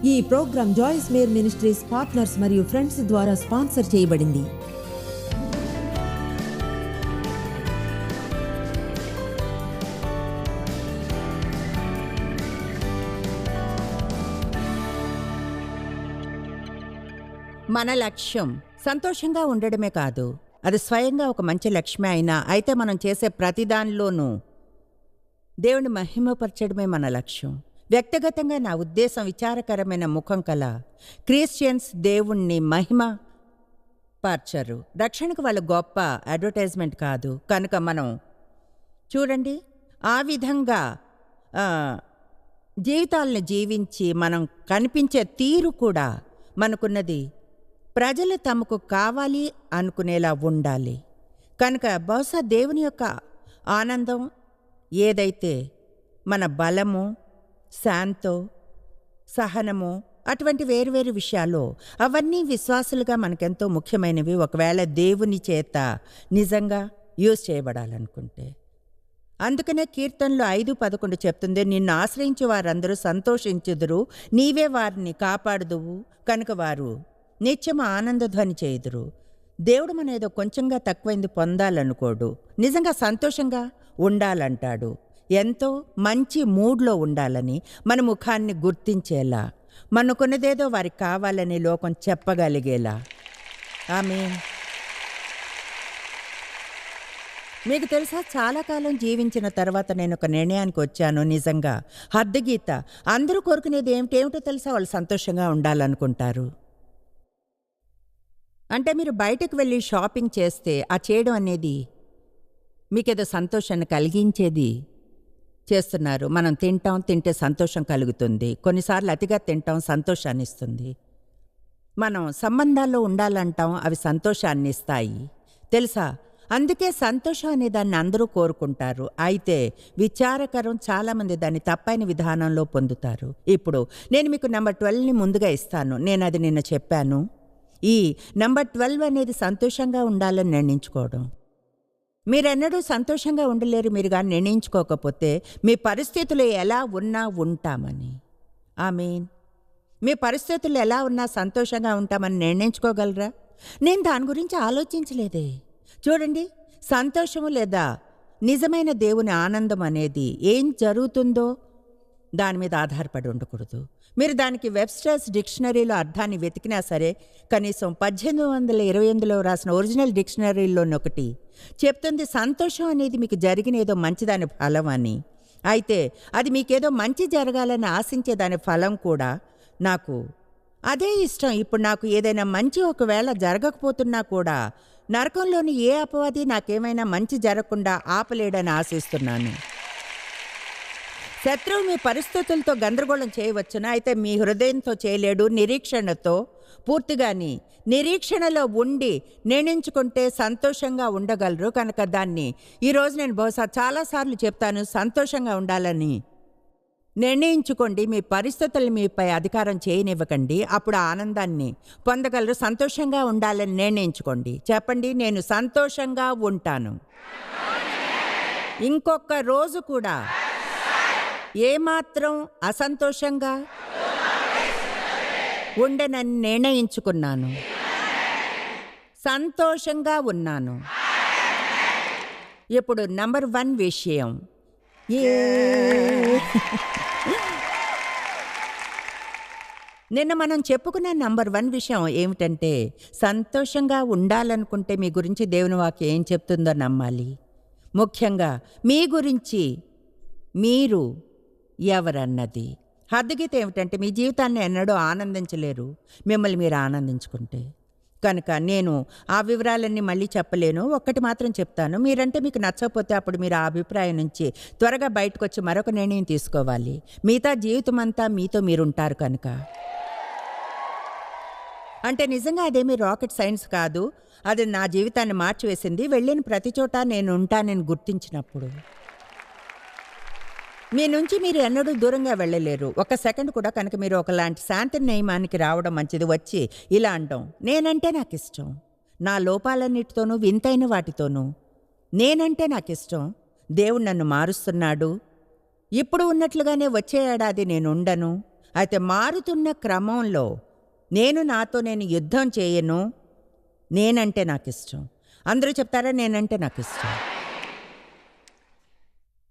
ఈ program Joyce Meyer ministries partners మరియు friends ద్వారా స్పాన్సర్ చేయబడింది. మన లక్ష్యం సంతోషంగా ఉండడమే కాదు, అది స్వయంగా ఒక మంచి లక్ష్యమే అయినా అయితే మనం చేసే ప్రతిదానిలోనూ దేవుని మహిమపరచడమే మన లక్ష్యం. వ్యక్తిగతంగా నా ఉద్దేశం విచారకరమైన ముఖం కల క్రిస్టియన్స్ దేవుణ్ణి మహిమ పరచరు. రక్షణకు వాళ్ళ గొప్ప అడ్వర్టైజ్మెంట్ కాదు. కనుక మనం చూడండి, ఆ విధంగా జీవితాలను జీవించి మనం కనిపించే తీరు కూడా మనకున్నది ప్రజలు తమకు కావాలి అనుకునేలా ఉండాలి. కనుక బహుశా దేవుని యొక్క ఆనందం ఏదైతే మన బలము, శాంతో, సహనము, అటువంటి వేరువేరు విషయాలు అవన్నీ విశ్వాసులుగా మనకెంతో ముఖ్యమైనవి. ఒకవేళ దేవుని చేత నిజంగా యూజ్ చేయబడాలనుకుంటే. అందుకనే కీర్తనలు 5:11 చెప్తుంది, నిన్ను ఆశ్రయించి వారందరూ సంతోషించుదురు, నీవే వారిని కాపాడుదువు, కనుక వారు నిత్యము ఆనందధ్వని చేయుదురు. దేవుడు మన ఏదో కొంచెంగా తక్కువైంది పొందాలనుకోడు, నిజంగా సంతోషంగా ఉండాలంటాడు. ఎంతో మంచి మూడ్లో ఉండాలని, మన ముఖాన్ని గుర్తించేలా, మనకున్నదేదో వారికి కావాలని లోకం చెప్పగలిగేలా. ఆమేన్. మీకు తెలుసా, చాలా కాలం జీవించిన తర్వాత నేను ఒక నిర్ణయానికి వచ్చాను. నిజంగా హద్దుగీత అందరూ కోరుకునేది ఏమిటో తెలుసా? వాళ్ళు సంతోషంగా ఉండాలనుకుంటారు. అంటే మీరు బయటకు వెళ్ళి షాపింగ్ చేస్తే ఆ చేయడం అనేది మీకేదో సంతోషాన్ని కలిగించేది చేస్తున్నారు. మనం తింటే సంతోషం కలుగుతుంది. కొన్నిసార్లు అతిగా తింటాం, సంతోషాన్ని ఇస్తుంది. మనం సంబంధాల్లో ఉండాలంటాం, అవి సంతోషాన్ని ఇస్తాయి తెలుసా. అందుకే సంతోషం అనే దాన్ని అందరూ కోరుకుంటారు. అయితే విచారకరం, చాలామంది దాన్ని తప్పైన విధానంలో పొందుతారు. ఇప్పుడు నేను మీకు నెంబర్ 12ని ముందుగా ఇస్తాను. నేను అది నిన్న చెప్పాను. ఈ నెంబర్ 12 అనేది సంతోషంగా ఉండాలని నిర్ణయించుకోవడం. మీరెన్నడూ సంతోషంగా ఉండలేరు మీరు కానీ నిర్ణయించుకోకపోతే. మీ పరిస్థితులు ఎలా ఉన్నా ఉంటామని. ఆమేన్. మీ పరిస్థితులు ఎలా ఉన్నా సంతోషంగా ఉంటామని నిర్ణయించుకోగలరా? నేను దాని గురించి ఆలోచించలేదే. చూడండి, సంతోషము లేదా నిజమైన దేవుని ఆనందం అనేది ఏం జరుగుతుందో దాని మీద ఆధారపడి ఉండకూడదు. మీరు దానికి వెబ్స్టర్స్ డిక్షనరీలో అర్థాన్ని వెతికినా సరే, కనీసం 1828లో రాసిన ఒరిజినల్ డిక్షనరీలోని ఒకటి చెప్తుంది, సంతోషం అనేది మీకు జరిగిన ఏదో మంచిదాని ఫలం అని. అయితే అది మీకేదో మంచి జరగాలని ఆశించే దాని ఫలం కూడా. నాకు అదే ఇష్టం. ఇప్పుడు నాకు ఏదైనా మంచి ఒకవేళ జరగకపోతున్నా కూడా నరకంలోని ఏ అపవాది నాకేమైనా మంచి జరగకుండా ఆపలేడని ఆశిస్తున్నాను. శత్రువు మీ పరిస్థితులతో గందరగోళం చేయవచ్చునా? అయితే మీ హృదయంతో చేయలేడు. నిరీక్షణతో పూర్తిగాని నిరీక్షణలో ఉండి నిర్ణయించుకుంటే సంతోషంగా ఉండగలరు. కనుక దాన్ని ఈరోజు నేను బహుశా చాలాసార్లు చెప్తాను, సంతోషంగా ఉండాలని నిర్ణయించుకోండి. మీ పరిస్థితులు మీపై అధికారం చేయనివ్వకండి. అప్పుడు ఆనందాన్ని పొందగలరు. సంతోషంగా ఉండాలని నిర్ణయించుకోండి. చెప్పండి, నేను సంతోషంగా ఉంటాను. ఇంకొక రోజు కూడా ఏమాత్రం అసంతోషంగా ఉండనని నిర్ణయించుకున్నాను. సంతోషంగా ఉన్నాను. ఇప్పుడు నంబర్ 1 విషయం, నిన్న మనం చెప్పుకున్న నంబర్ 1 విషయం ఏమిటంటే, సంతోషంగా ఉండాలనుకుంటే మీ గురించి దేవుని వాక్యం ఏం చెప్తుందో నమ్మాలి. ముఖ్యంగా మీ గురించి మీరు ఎవరన్నది. హద్దుగీత ఏమిటంటే, మీ జీవితాన్ని ఎన్నడూ ఆనందించలేరు మిమ్మల్ని మీరు ఆనందించుకుంటే. కనుక నేను ఆ వివరాలన్నీ మళ్ళీ చెప్పలేను. ఒక్కటి మాత్రం చెప్తాను, మీరంటే మీకు నచ్చకపోతే అప్పుడు మీరు ఆ అభిప్రాయం నుంచి త్వరగా బయటకు వచ్చి మరొక నిర్ణయం తీసుకోవాలి. మిగతా జీవితం అంతా మీతో మీరుంటారు కనుక. అంటే నిజంగా అదేమీ రాకెట్ సైన్స్ కాదు. అది నా జీవితాన్ని మార్చివేసింది. వెళ్ళిన ప్రతి చోట నేను ఉంటానని గుర్తించినప్పుడు. మీ నుంచి మీరు ఎన్నడూ దూరంగా వెళ్ళలేరు ఒక సెకండ్ కూడా. కనుక మీరు ఒకలాంటి శాంతి నియమానికి రావడం మంచిది. వచ్చి ఇలా అంటాం, నేనంటే నాకు ఇష్టం, నా లోపాలన్నిటితోనూ వింతైన వాటితోనూ నేనంటే నాకు ఇష్టం. దేవుడు నన్ను మారుస్తున్నాడు. ఇప్పుడు ఉన్నట్లుగానే వచ్చే ఏడాది నేను ఉండను. అయితే మారుతున్న క్రమంలో నాతో నేను యుద్ధం చేయను, నేనంటే నాకు ఇష్టం. అందరూ చెప్తారా నేనంటే నాకు ఇష్టం.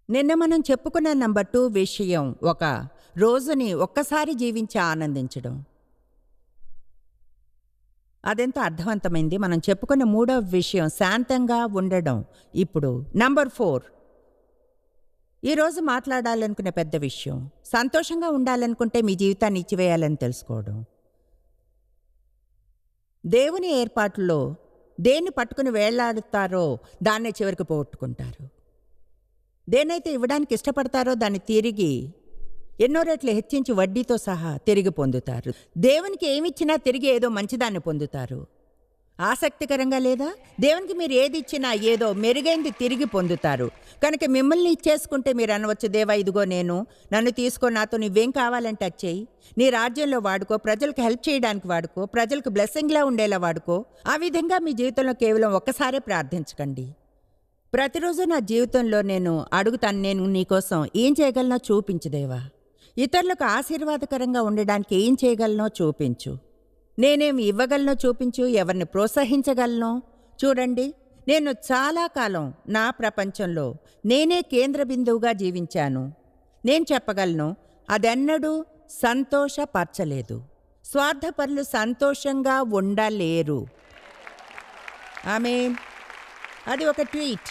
నిన్న మనం చెప్పుకున్న నంబర్ 2 విషయం ఒక రోజుని ఒక్కసారి జీవించి ఆనందించడం. అదెంతో అర్థవంతమైంది. మనం చెప్పుకున్న 3వ విషయం శాంతంగా ఉండడం. ఇప్పుడు నంబర్ 4 ఈరోజు మాట్లాడాలనుకునే పెద్ద విషయం, సంతోషంగా ఉండాలనుకుంటే మీ జీవితాన్ని ఇచ్చివేయాలని తెలుసుకోవడం. దేవుని ఏర్పాటులో దేన్ని పట్టుకుని వేళ్లాడుతారో దాన్నే చివరికి పోగొట్టుకుంటారు. దేన్నైతే ఇవ్వడానికి ఇష్టపడతారో దాన్ని తిరిగి ఎన్నో రెట్లు హెచ్చించి వడ్డీతో సహా తిరిగి పొందుతారు. దేవునికి ఏమిచ్చినా తిరిగి ఏదో మంచిదాన్ని పొందుతారు. ఆసక్తికరంగా లేదా? దేవునికి మీరు ఏది ఇచ్చినా ఏదో మెరుగైంది తిరిగి పొందుతారు. కనుక మిమ్మల్ని ఇచ్చేసుకుంటే మీరు అనవచ్చు, దేవా ఇదిగో నన్ను తీసుకో, నాతో నువ్వేం కావాలంటే అది చెయ్యి, నీ రాజ్యంలో వాడుకో, ప్రజలకు హెల్ప్ చేయడానికి వాడుకో, ప్రజలకు బ్లెస్సింగ్లా ఉండేలా వాడుకో. ఆ విధంగా మీ జీవితంలో కేవలం ఒక్కసారే ప్రార్థించకండి. ప్రతిరోజు నా జీవితంలో నేను అడుగుతాను, నేను నీకోసం ఏం చేయగలనో చూపించు దేవా. ఇతరులకు ఆశీర్వాదకరంగా ఉండడానికి ఏం చేయగలనో చూపించు. నేనేమి ఇవ్వగలనో చూపించు. ఎవరిని ప్రోత్సహించగలనో చూడండి. నేను చాలా కాలం నా ప్రపంచంలో నేనే కేంద్ర బిందువుగా జీవించాను. నేను చెప్పగలను, అదెన్నడూ సంతోషపరచలేదు. స్వార్థపరులు సంతోషంగా ఉండలేరు. ఆమేన్. అది ఒక ట్వీట్.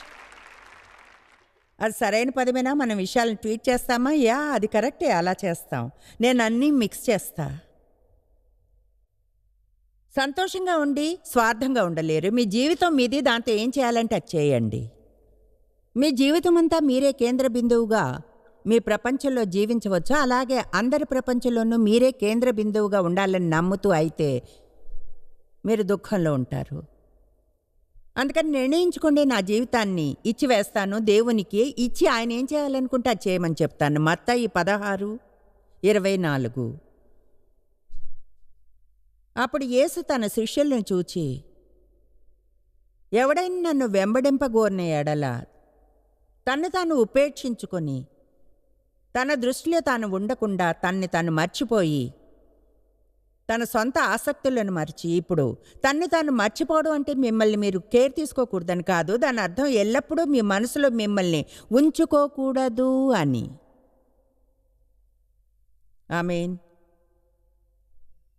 అది సరైన పదమేనా? మనం విషయాలను ట్వీట్ చేస్తామా? అది కరెక్టే, అలా చేస్తాం. నేను అన్నీ మిక్స్ చేస్తా. సంతోషంగా ఉండి స్వార్థంగా ఉండలేరు. మీ జీవితం మీది, దాంతో ఏం చేయాలంటే అది చేయండి. మీ జీవితం అంతా మీరే కేంద్ర బిందువుగా మీ ప్రపంచంలో జీవించవచ్చు. అలాగే అందరి ప్రపంచంలోనూ మీరే కేంద్ర బిందువుగా ఉండాలని నమ్ముతూ అయితే మీరు దుఃఖంలో ఉంటారు. అందుకని నిర్ణయించుకోండి, నా జీవితాన్ని ఇచ్చివేస్తాను, దేవునికి ఇచ్చి ఆయన ఏం చేయాలనుకుంటే అది చేయమని చెప్తాను. మత్తయి 16:24. అప్పుడు యేసు తన శిష్యులను చూచి, ఎవడైనా నన్ను వెంబడింపగోరిన ఎడల తన్ను తాను ఉపేక్షించుకొని తన దృష్టిలో తాను ఉండకుండా తన్ని తాను మర్చిపోయి తన సొంత ఆసక్తులను మర్చి, ఇప్పుడు తన్ని తాను మర్చిపోవడం అంటే మిమ్మల్ని మీరు కేర్ తీసుకోకూడదని కాదు. దాని అర్థం ఎల్లప్పుడూ మీ మనసులో మిమ్మల్ని ఉంచుకోకూడదు అని. ఆమేన్.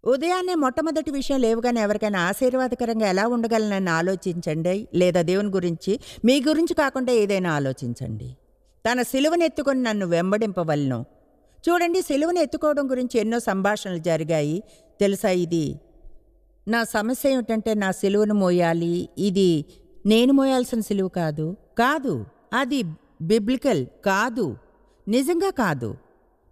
ఉదయాన్నే మొట్టమొదటి విషయం లేవుగానే ఎవరికైనా ఆశీర్వాదకరంగా ఎలా ఉండగలనని ఆలోచించండి. లేదా దేవుని గురించి, మీ గురించి కాకుండా ఏదైనా ఆలోచించండి. తన సిలువను ఎత్తుకొని నన్ను వెంబడింపవలను. చూడండి, సిలువను ఎత్తుకోవడం గురించి ఎన్నో సంభాషణలు జరిగాయి. తెలుసా, ఇది నా సమస్య ఏమిటంటే నా సిలువను మోయాలి. ఇది నేను మోయాల్సిన సిలువ కాదు. అది బిబ్లికల్ కాదు, నిజంగా కాదు.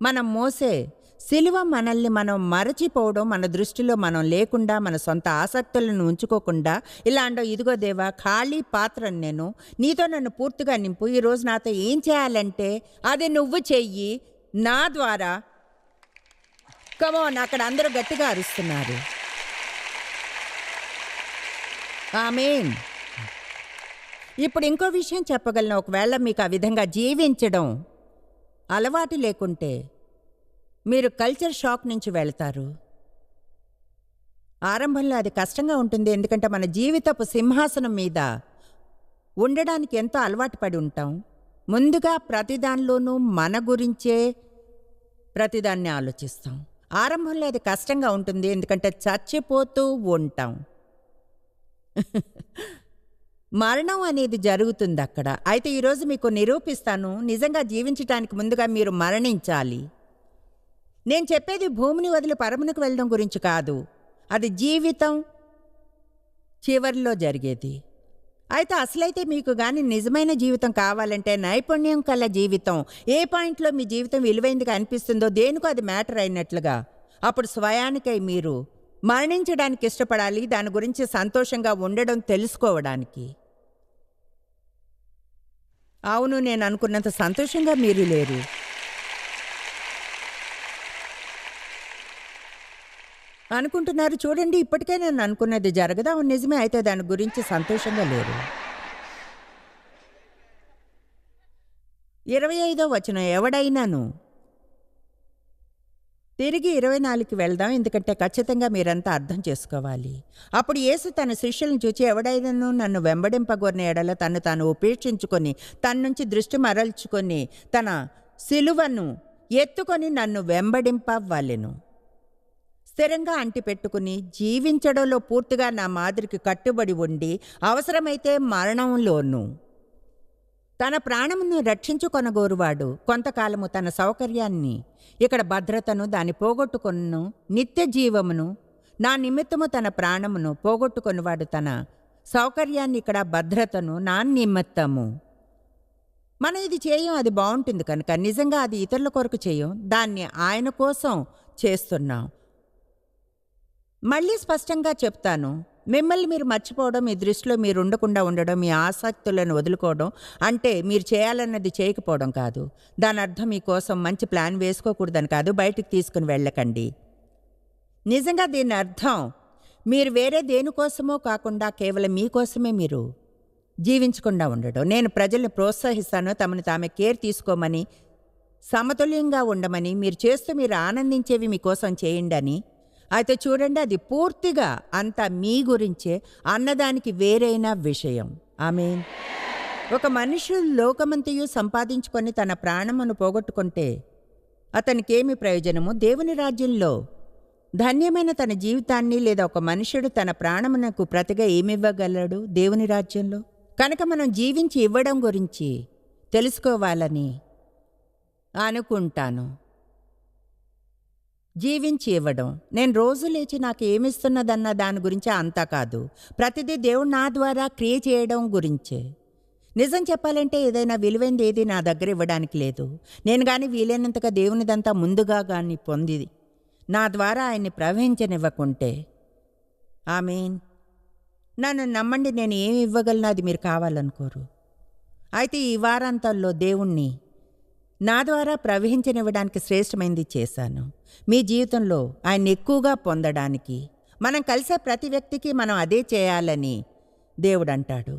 మనం మోసే సిలువ మనల్ని మనం మరచిపోవడం, మన దృష్టిలో మనం లేకుండా, మన సొంత ఆసక్తులను ఉంచుకోకుండా ఇలా అండో, ఇదిగో దేవా, ఖాళీ పాత్రను నేను, నీతో నన్ను పూర్తిగా నింపు. ఈరోజు నాతో ఏం చేయాలంటే అది నువ్వు చెయ్యి నా ద్వారా. కమోన్, అక్కడ అందరూ గట్టిగా అరుస్తున్నారు. ఆమేన్. ఇప్పుడు ఇంకో విషయం చెప్పగలను. ఒకవేళ మీకు ఆ విధంగా జీవించడం అలవాటు లేకుంటే మీరు కల్చర్ షాక్ నుంచి వెళ్తారు. ఆరంభంలో అది కష్టంగా ఉంటుంది, ఎందుకంటే మన జీవితపు సింహాసనం మీద ఉండడానికి ఎంతో అలవాటు పడి ఉంటాం. ముందుగా ప్రతిదానిలోనూ మన గురించే ప్రతిదాన్ని ఆలోచిస్తాం. ఆరంభంలో అది కష్టంగా ఉంటుంది, ఎందుకంటే చచ్చిపోతూ ఉంటాం. మరణం అనేది జరుగుతుంది అక్కడ. అయితే ఈరోజు మీకు నిరూపిస్తాను, నిజంగా జీవించటానికి ముందుగా మీరు మరణించాలి. నేను చెప్పేది భూమిని వదిలి పరమునకు వెళ్ళడం గురించి కాదు, అది జీవితం చివరిలో జరిగేది. అయితే అసలైతే మీకు కానీ నిజమైన జీవితం కావాలంటే, నైపుణ్యం కల జీవితం, ఏ పాయింట్లో మీ జీవితం విలువైందిగా అనిపిస్తుందో, దేనికో అది మ్యాటర్ అయినట్లుగా, అప్పుడు స్వయానికై మీరు మరణించడానికి ఇష్టపడాలి, దాని గురించి సంతోషంగా ఉండడం తెలుసుకోవడానికి. అవును, నేను అనుకున్నంత సంతోషంగా మీరు లేరు. అనుకుంటున్నారు. చూడండి, ఇప్పటికే నేను అనుకున్నది జరగదా? అవును నిజమే. అయితే దాని గురించి సంతోషంగా లేరు. 25వ వచనం, ఎవడైనాను తిరిగి 24కి వెళ్దాం, ఎందుకంటే ఖచ్చితంగా మీరంతా అర్థం చేసుకోవాలి. అప్పుడు యేసు తన శిష్యులను చూచి, ఎవడైనను నన్ను వెంబడింపగోరిన ఎడల తన్ను తాను ఉపేక్షించుకొని తన నుంచి దృష్టి మరల్చుకొని తన సిలువను ఎత్తుకొని నన్ను వెంబడింపవలెను. స్థిరంగా అంటిపెట్టుకుని జీవించడంలో పూర్తిగా నా మాదిరికి కట్టుబడి ఉండి అవసరమైతే మరణంలోనూ తన ప్రాణమును రక్షించుకొనగోరువాడు కొంతకాలము తన సౌకర్యాన్ని, ఇక్కడ భద్రతను, దాన్ని పోగొట్టుకొను నిత్య జీవమును, నా నిమిత్తము తన ప్రాణమును పోగొట్టుకొనివాడు తన సౌకర్యాన్ని, ఇక్కడ భద్రతను నా నిమిత్తము. మనం ఇది చేయం, అది బాగుంటుంది కనుక. నిజంగా అది ఇతరుల కొరకు చేయం, దాన్ని ఆయన కోసం చేస్తున్నాం. మళ్ళీ స్పష్టంగా చెప్తాను, మిమ్మల్ని మీరు మర్చిపోవడం, మీ దృష్టిలో మీరు ఉండకుండా ఉండడం, మీ ఆసక్తులను వదులుకోవడం అంటే మీరు చేయాలన్నది చేయకపోవడం కాదు. దాని అర్థం మీకోసం మంచి ప్లాన్ వేసుకోకూడదని కాదు, బయటికి తీసుకుని వెళ్ళకండి. నిజంగా దీని అర్థం మీరు వేరే దేనికోసమో కాకుండా కేవలం మీకోసమే మీరు జీవించకుండా ఉండడం. నేను ప్రజల్ని ప్రోత్సహిస్తాను, తమను తామే కేర్ తీసుకోమని, సమతుల్యంగా ఉండమని, మీరు చేస్తూ మీరు ఆనందించేవి మీకోసం చేయండి అని. అయితే చూడండి, అది పూర్తిగా అంతా మీ గురించే అన్నదానికి వేరైన విషయం. ఆమేన్. ఒక మనుషుడు లోకమంతయు సంపాదించుకొని తన ప్రాణమును పోగొట్టుకుంటే అతనికేమి ప్రయోజనము? దేవుని రాజ్యంలో ధన్యమైన తన జీవితాన్ని, లేదా ఒక మనుషుడు తన ప్రాణమునకు ప్రతిగా ఏమివ్వగలడు దేవుని రాజ్యంలో? కనుక మనం జీవించి ఇవ్వడం గురించి తెలుసుకోవాలని అనుకుంటాను. జీవించి ఇవ్వడం, నేను రోజు లేచి నాకు ఏమిస్తున్నదన్న దాని గురించి అంతా కాదు, ప్రతిదీ దేవుడు నా ద్వారా క్రియ చేయడం గురించే. నిజం చెప్పాలంటే ఏదైనా విలువైంది ఏది నా దగ్గర ఇవ్వడానికి లేదు. నేను కానీ వీలైనంతగా దేవునిదంతా ముందుగా కానీ పొంది నా ద్వారా ఆయన్ని ప్రవహించనివ్వకుంటే. ఆమేన్. నన్ను నమ్మండి, నేను ఏమి ఇవ్వగలను అది మీరు కావాలనుకోరు. అయితే ఈ వారాంతాల్లో దేవుణ్ణి నా ద్వారా ప్రవహించనివ్వడానికి శ్రేష్టమైంది చేశాను. మీ జీవితంలో ఆయన ఎక్కువగా పొందడానికి మనం కలిసే ప్రతి వ్యక్తికి మనం అదే చేయాలని దేవుడు అంటాడు.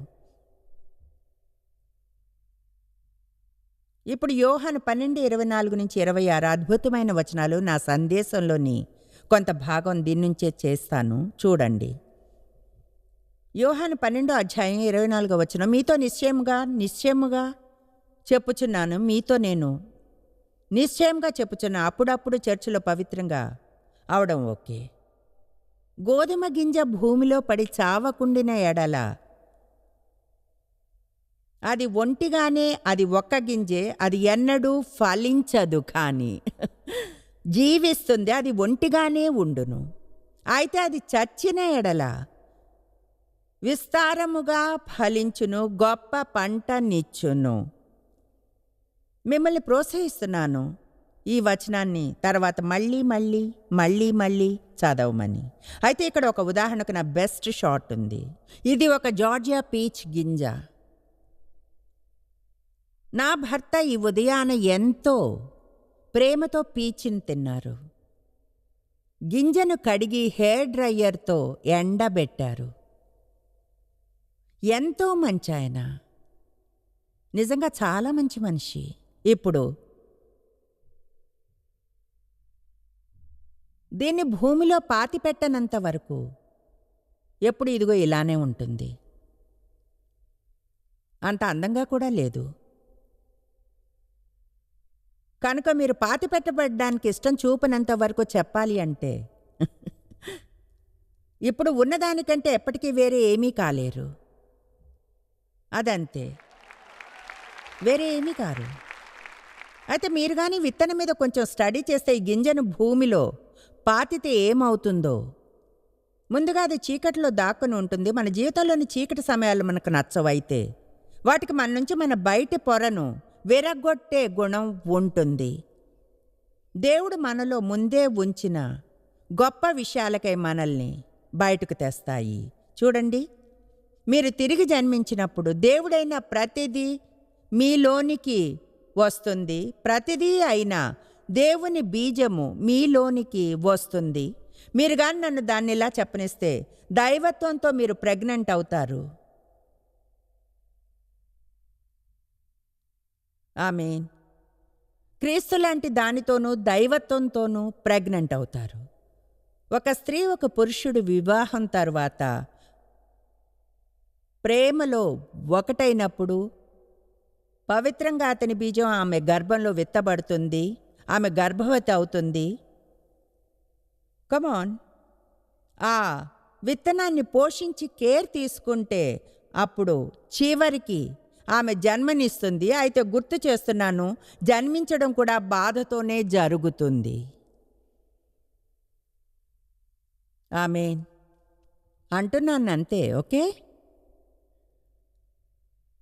ఇప్పుడు యోహాను 12:24-26 అద్భుతమైన వచనాలు. నా సందేశంలోని కొంత భాగం దీని నుంచే చేస్తాను, చూడండి. యోహాను 12:24 మీతో నిశ్చయముగా చెప్పుచున్నాను, మీతో నేను నిశ్చయంగా చెప్పుచున్నా, అప్పుడప్పుడు చర్చిలో పవిత్రంగా అవడం ఓకే. గోధుమ గింజ భూమిలో పడి చావకుండిన ఎడల అది ఒంటిగానే, అది ఒక్క గింజే, అది ఎన్నడూ ఫలించదు, కానీ జీవిస్తుంది, అది ఒంటిగానే ఉండును. అయితే అది చచ్చిన ఎడల విస్తారముగా ఫలించును, గొప్ప పంటనిచ్చును. మిమ్మల్ని ప్రోత్సహిస్తున్నాను ఈ వచనాన్ని తర్వాత మళ్ళీ చదవమని. అయితే ఇక్కడ ఒక ఉదాహరణకు నా బెస్ట్ షాట్ ఉంది. ఇది ఒక జార్జియా పీచ్ గింజ. నా భర్త ఈ ఉదయాన ఎంతో ప్రేమతో పీచిని తిన్నారు. గింజను కడిగి హెయిర్ డ్రయ్యర్తో ఎండబెట్టారు. ఎంతో మంచి ఆయన, నిజంగా చాలా మంచి మనిషి. ఇప్పుడు దీన్ని భూమిలో పాతిపెట్టనంత వరకు ఎప్పుడు ఇదిగో ఇలానే ఉంటుంది. అంత అందంగా కూడా లేదు. కనుక మీరు పాతిపెట్టబడ్డానికి ఇష్టం చూపనంత వరకు చెప్పాలి అంటే ఇప్పుడు ఉన్నదానికంటే ఎప్పటికీ వేరే ఏమీ కాలేరు. అదంతే, వేరే ఏమీ కారు. అయితే మీరు కానీ విత్తనం మీద కొంచెం స్టడీ చేస్తే ఈ గింజను భూమిలో పాతితే ఏమవుతుందో. ముందుగా అది చీకటిలో దాక్కుని ఉంటుంది. మన జీవితంలోని చీకటి సమయాలు మనకు నచ్చవైతే వాటికి మన నుంచి మన బయటి పొరను విరగొట్టే గుణం ఉంటుంది. దేవుడు మనలో ముందే ఉంచిన గొప్ప విషయాలకై మనల్ని బయటకు తెస్తాయి. చూడండి, మీరు తిరిగి జన్మించినప్పుడు దేవుడైన ప్రతిదీ మీలోనికి వస్తుంది. ప్రతిదీ అయినా దేవుని బీజము మీలోనికి వస్తుంది. మీరు కానీ నన్ను దాన్నిలా చెప్పనిస్తే దైవత్వంతో మీరు ప్రెగ్నెంట్ అవుతారు. ఆమేన్. క్రీస్తు లాంటి దానితోనూ దైవత్వంతోనూ ప్రెగ్నెంట్ అవుతారు. ఒక స్త్రీ ఒక పురుషుడు వివాహం తర్వాత ప్రేమలో ఒకటైనప్పుడు పవిత్రంగా అతని బీజం ఆమె గర్భంలో విత్తబడుతుంది, ఆమె గర్భవతి అవుతుంది. కమాన్, ఆ విత్తనాన్ని పోషించి కేర్ తీసుకుంటే అప్పుడు చివరికి ఆమె జన్మనిస్తుంది. అయితే గుర్తు చేస్తున్నాను, జన్మించడం కూడా బాధతోనే జరుగుతుంది. ఆమేన్ అంటున్నాను అంతే. ఓకే,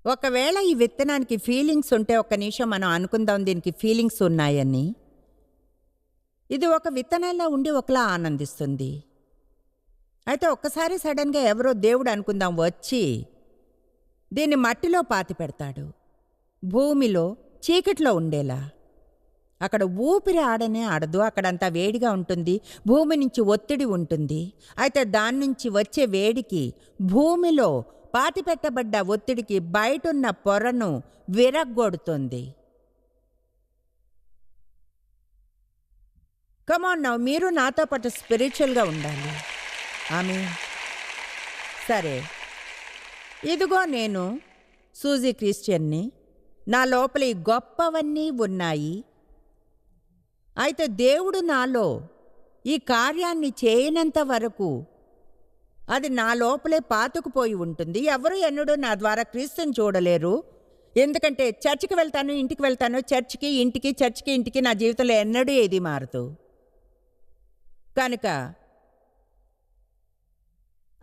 ఒకవేళ ఈ విత్తనానికి ఫీలింగ్స్ ఉంటే ఒక్క నిమిషం మనం అనుకుందాం దీనికి ఫీలింగ్స్ ఉన్నాయని. ఇది ఒక విత్తనంలా ఉండి ఒకలా ఆనందిస్తుంది. అయితే ఒక్కసారి సడన్గా ఎవరో దేవుడు అనుకుందాం వచ్చి దీన్ని మట్టిలో పాతి పెడతాడు, భూమిలో చీకట్లో ఉండేలా. అక్కడ ఊపిరి ఆడనే ఆడదు, అక్కడంతా వేడిగా ఉంటుంది, భూమి నుంచి ఒత్తిడి ఉంటుంది. అయితే దాని నుంచి వచ్చే వేడికి, భూమిలో పాతిపెట్టబడ్డ ఒత్తిడికి బయటున్న పొరను విరగ్గొడుతుంది. కమాన్ నౌ, మీరు నాతో పాటు స్పిరిచువల్గా ఉండాలి. ఆమేన్. సరే, ఇదిగో నేను సూజీ క్రిస్టియన్ని, నా లోపల ఈ గొప్పవన్నీ ఉన్నాయి. అయితే దేవుడు నాలో ఈ కార్యాన్ని చేయనంత వరకు అది నా లోపలే పాతుకుపోయి ఉంటుంది. ఎవరు ఎన్నడూ నా ద్వారా క్రీస్తుని చూడలేరు. ఎందుకంటే చర్చికి వెళ్తాను, ఇంటికి వెళ్తాను, చర్చికి ఇంటికి, చర్చికి ఇంటికి, నా జీవితంలో ఎన్నడూ ఏది మారదు. కనుక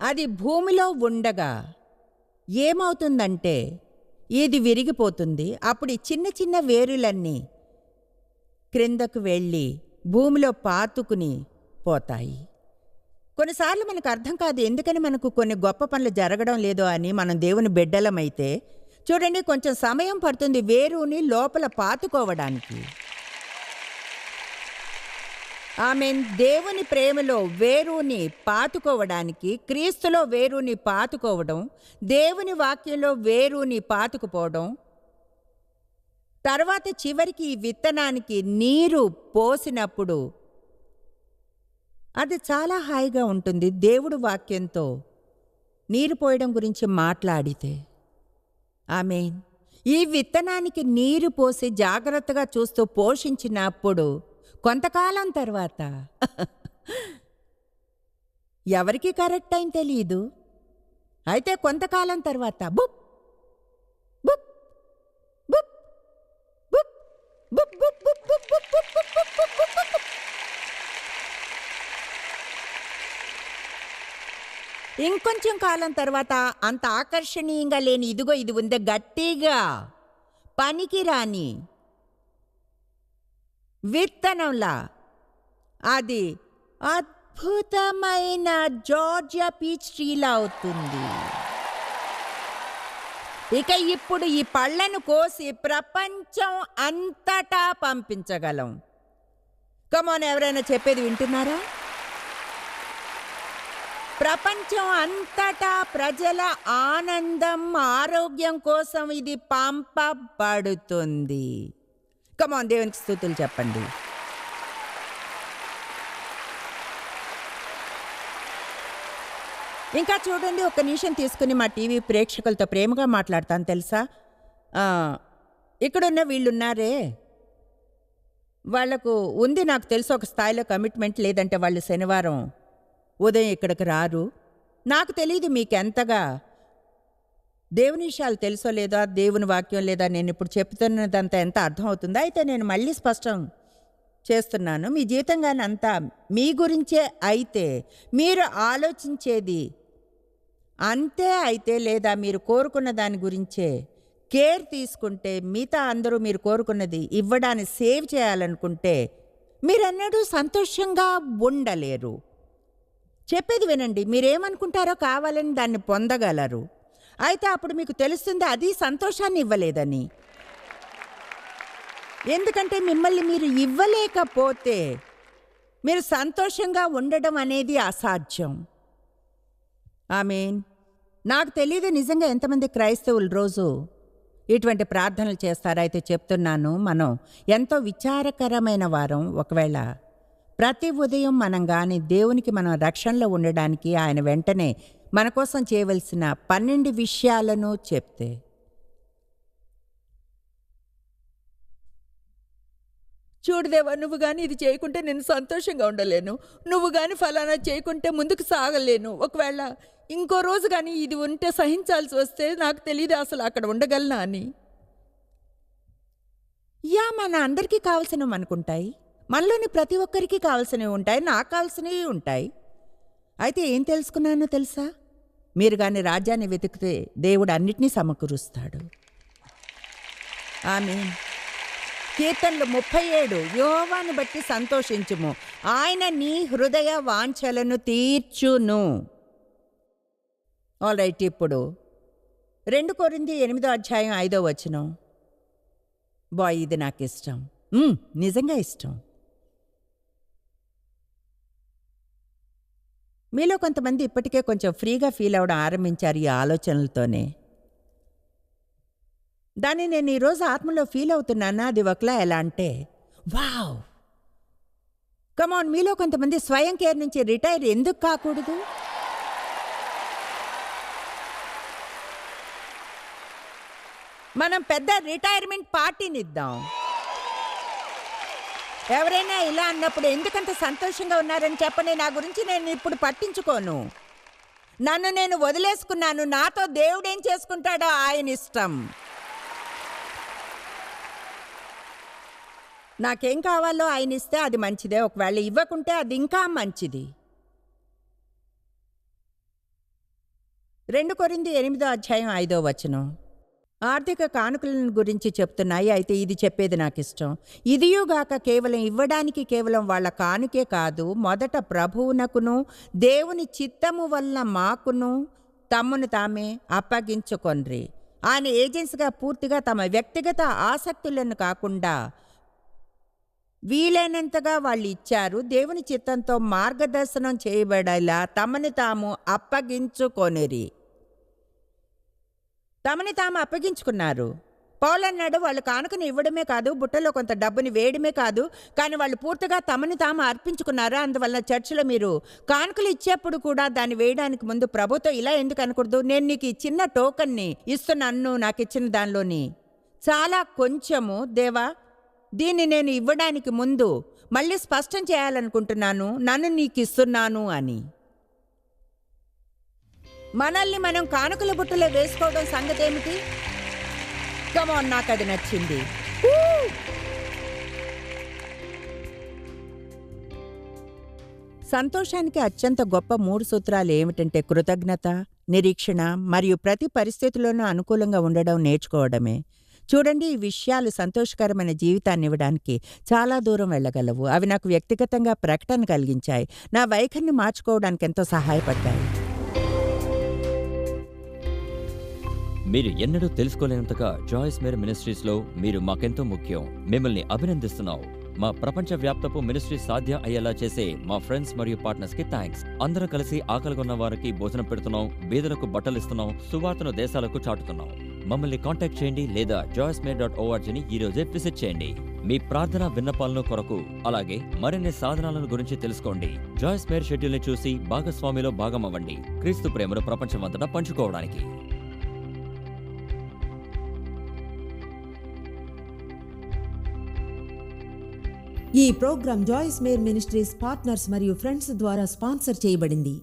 అది భూమిలో ఉండగా ఏమవుతుందంటే ఇది విరిగిపోతుంది. అప్పుడు ఈ చిన్న చిన్న వేరులన్నీ క్రిందకు వెళ్ళి భూమిలో పాతుకుని పోతాయి. కొన్నిసార్లు మనకు అర్థం కాదు ఎందుకని మనకు కొన్ని గొప్ప పనులు జరగడం లేదో అని. మనం దేవుని బిడ్డలమైతే చూడండి, కొంచెం సమయం పడుతుంది వేరుని లోపల పాతుకోవడానికి. ఆమేన్. దేవుని ప్రేమలో వేరుని పాతుకోవడానికి, క్రీస్తులో వేరుని పాతుకోవడం, దేవుని వాక్యంలో వేరుని పాతుకుపోవడం, తర్వాత చివరికి ఈ విత్తనానికి నీరు పోసినప్పుడు అది చాలా హాయిగా ఉంటుంది. దేవుడు వాక్యంతో నీరు పోయడం గురించి మాట్లాడితే. ఆమేన్. ఈ విత్తనానికి నీరు పోసి జాగ్రత్తగా చూస్తూ పోషించినప్పుడు కొంతకాలం తర్వాత ఎవరికి కరెక్ట్ టైం తెలియదు. అయితే కొంతకాలం తర్వాత బుప్ బుప్ బుప్ బుప్ బుప్ బుప్ బుప్ బుప్ బుప్ బుప్ బుప్ బుప్ బుప్ బుప్. ఇంకొంచెం కాలం తర్వాత అంత ఆకర్షణీయంగా లేని ఇదిగో ఇది ఉందే గట్టిగా పనికిరాని విత్తనంలా అది అద్భుతమైన జార్జియా పీచ్ ట్రీలా అవుతుంది. ఇక ఇప్పుడు ఈ పళ్ళను కోసి ప్రపంచం అంతటా పంపించగలం. కమాన్, ఎవరైనా చెప్పేది వింటున్నారా? ప్రపంచం అంతటా ప్రజల ఆనందం, ఆరోగ్యం కోసం ఇది పంపబడుతుంది. కమాన్, దేవునికి స్తుతులు చెప్పండి. ఇంకా చూడండి, ఒక్క నిమిషం తీసుకుని మా టీవీ ప్రేక్షకులతో ప్రేమగా మాట్లాడతాను తెలుసా. ఇక్కడున్న వీళ్ళున్నారే, వాళ్లకు ఉంది నాకు తెలుసు ఒక స్థాయిలో కమిట్మెంట్. లేదంటే వాళ్ళు శనివారం ఉదయం ఇక్కడికి రారు. నాకు తెలియదు మీకు ఎంతగా దేవుని విషయాలు తెలుసో లేదా, దేవుని వాక్యం లేదా నేను ఇప్పుడు చెప్తున్నదంతా ఎంత అర్థం అవుతుందో. అయితే నేను మళ్ళీ స్పష్టం చేస్తున్నాను, మీ జీవితం కానీ అంతా మీ గురించే అయితే, మీరు ఆలోచించేది అంతే అయితే, లేదా మీరు కోరుకున్న దాని గురించే కేర్ తీసుకుంటే, మిగతా అందరూ మీరు కోరుకున్నది ఇవ్వడానికి సేవ్ చేయాలనుకుంటే మీరన్నడూ సంతోషంగా ఉండలేరు. చెప్పేది వినండి, మీరేమనుకుంటారో కావాలని దాన్ని పొందగలరు. అయితే అప్పుడు మీకు తెలుస్తుంది అది సంతోషాన్ని ఇవ్వలేదని. ఎందుకంటే మిమ్మల్ని మీరు ఇవ్వలేకపోతే మీరు సంతోషంగా ఉండడం అనేది అసాధ్యం. ఆమేన్. నాకు తెలియదు నిజంగా ఎంతమంది క్రైస్తవులు రోజు ఇటువంటి ప్రార్థనలు చేస్తారా? అయితే చెప్తున్నాను, మనం ఎంతో విచారకరమైన వారం. ఒకవేళ ప్రతి ఉదయం మనం కానీ దేవునికి మనం రక్షణలో ఉండడానికి ఆయన వెంటనే మన కోసం చేయవలసిన 12 విషయాలను చెప్తే, చూడదేవా, నువ్వు కానీ ఇది చేయకుంటే నేను సంతోషంగా ఉండలేను, నువ్వు కానీ ఫలానా చేయకుంటే ముందుకు సాగలేను, ఒకవేళ ఇంకో రోజు కానీ ఇది ఉంటే సహించాల్సి వస్తే నాకు తెలియదు అసలు అక్కడ ఉండగలనా అని. మన అందరికీ కావాల్సినవి అనుకుంటాయి, మనలోని ప్రతి ఒక్కరికి కావాల్సినవి ఉంటాయి, నాకు కావాల్సినవి ఉంటాయి. అయితే ఏం తెలుసుకున్నానో తెలుసా? మీరు కానీ రాజ్యాన్ని వెతికితే దేవుడు అన్నిటినీ సమకూరుస్తాడు. ఆమేన్. కీర్తనలు 37, యెహోవాను బట్టి సంతోషించుము, ఆయన నీ హృదయ వాంఛలను తీర్చును. ఆల్ రైట్, ఇప్పుడు 2 కొరింథీ 8:5 బాయ్, ఇది నాకు ఇష్టం, నిజంగా ఇష్టం. మీలో కొంతమంది ఇప్పటికే కొంచెం ఫ్రీగా ఫీల్ అవ్వడం ఆరంభించారు ఈ ఆలోచనలతోనే. దాన్ని నేను ఈరోజు ఆత్మలో ఫీల్ అవుతున్నాను. అది ఒకలా ఎలా అంటే, వావ్, కమాన్, మీలో కొంతమంది స్వయం కేర్ నుంచి రిటైర్ ఎందుకు కాకూడదు? మనం పెద్ద రిటైర్మెంట్ పార్టీని ఇద్దాం. ఎవరైనా ఇలా అన్నప్పుడు ఎందుకంత సంతోషంగా ఉన్నారని చెప్పని, నా గురించి నేను ఇప్పుడు పట్టించుకోను, నన్ను నేను వదిలేసుకున్నాను, నాతో దేవుడేం చేసుకుంటాడో ఆయన ఇష్టం. నాకేం కావాలో ఆయన ఇస్తే అది మంచిదే, ఒకవేళ ఇవ్వకుంటే అది ఇంకా మంచిది. 2 కొరింథీ 8:5 ఆర్థిక కానుకలను గురించి చెప్తున్నాయి. అయితే ఇది చెప్పేది నాకు ఇష్టం. ఇదియుగాక కేవలం ఇవ్వడానికి కేవలం వాళ్ళ కానుకే కాదు, మొదట ప్రభువునకును దేవుని చిత్తము వల్ల మాకును తమ్మును తామే అప్పగించుకొండ్రి. ఆయన ఏజెన్సీగా పూర్తిగా తమ వ్యక్తిగత ఆసక్తులను కాకుండా వీలైనంతగా వాళ్ళు ఇచ్చారు. దేవుని చిత్తంతో మార్గదర్శనం చేయబడేలా తమని తాము అప్పగించుకొనిరి. తమని తాము అప్పగించుకున్నారు. పౌలు అన్నాడు, వాళ్ళు కానుకని ఇవ్వడమే కాదు, బుట్టలో కొంత డబ్బుని వేయడమే కాదు, కానీ వాళ్ళు పూర్తిగా తమని తాము అర్పించుకున్నారు. అందువల్ల చర్చిలో మీరు కానుకలు ఇచ్చేప్పుడు కూడా దాన్ని వేయడానికి ముందు ప్రభుతో ఇలా ఎందుకు అనకూడదు? నేను నీకు ఈ చిన్న టోకన్ని ఇస్తున్నాను, నాకు ఇచ్చిన దానిలోని చాలా కొంచెము దేవా, దీన్ని నేను ఇవ్వడానికి ముందు మళ్ళీ స్పష్టం చేయాలనుకుంటున్నాను, నన్ను నీకు ఇస్తున్నాను అని. మనల్ని మనం కానుకల బుట్టలో వేసుకోవడం సంగతి ఏమిటి? కమాన్, నాకు అది నచ్చింది. సంతోషానికి అత్యంత గొప్ప 3 సూత్రాలు ఏమిటంటే కృతజ్ఞత, నిరీక్షణ మరియు ప్రతి పరిస్థితిలోనూ అనుకూలంగా ఉండడం నేర్చుకోవడమే. చూడండి, ఈ విషయాలు సంతోషకరమైన జీవితాన్ని ఇవ్వడానికి చాలా దూరం వెళ్ళగలవు. అవి నాకు వ్యక్తిగతంగా ప్రకటన కలిగించాయి, నా వైఖరిని మార్చుకోవడానికి ఎంతో సహాయపడ్డాయి. మీరు ఎన్నడూ తెలుసుకోలేనంతగా జాయిస్ మేర్ మినిస్ట్రీస్లో మీరు మాకెంతో ముఖ్యం. మిమ్మల్ని అభినందిస్తున్నాం. మా ప్రపంచవ్యాప్తపు మినిస్ట్రీ సాధ్యం అయ్యేలా చేసే మా ఫ్రెండ్స్ మరియు పార్ట్నర్స్కి థ్యాంక్స్. అందరం కలిసి ఆకలిగొన్న వారికి భోజనం పెడుతున్నాం, బీదలకు బట్టలు ఇస్తున్నాం, సువార్తను దేశాలకు చాటుతున్నాం. మమ్మల్ని కాంటాక్ట్ చేయండి లేదా joycemeer.orgని ఈరోజే విజిట్ చేయండి. మీ ప్రార్థన విన్నపాలను కొరకు, అలాగే మరిన్ని సాధనాలను గురించి తెలుసుకోండి. జాయిస్ మేర్ షెడ్యూల్ని చూసి భాగస్వామిలో భాగమవ్వండి, క్రీస్తు ప్రేమను ప్రపంచమంతటా పంచుకోవడానికి. ఈ program Joyce Meyer ministries partners మరియు ఫ్రెండ్స్ ద్వారా స్పాన్సర్ చేయబడింది.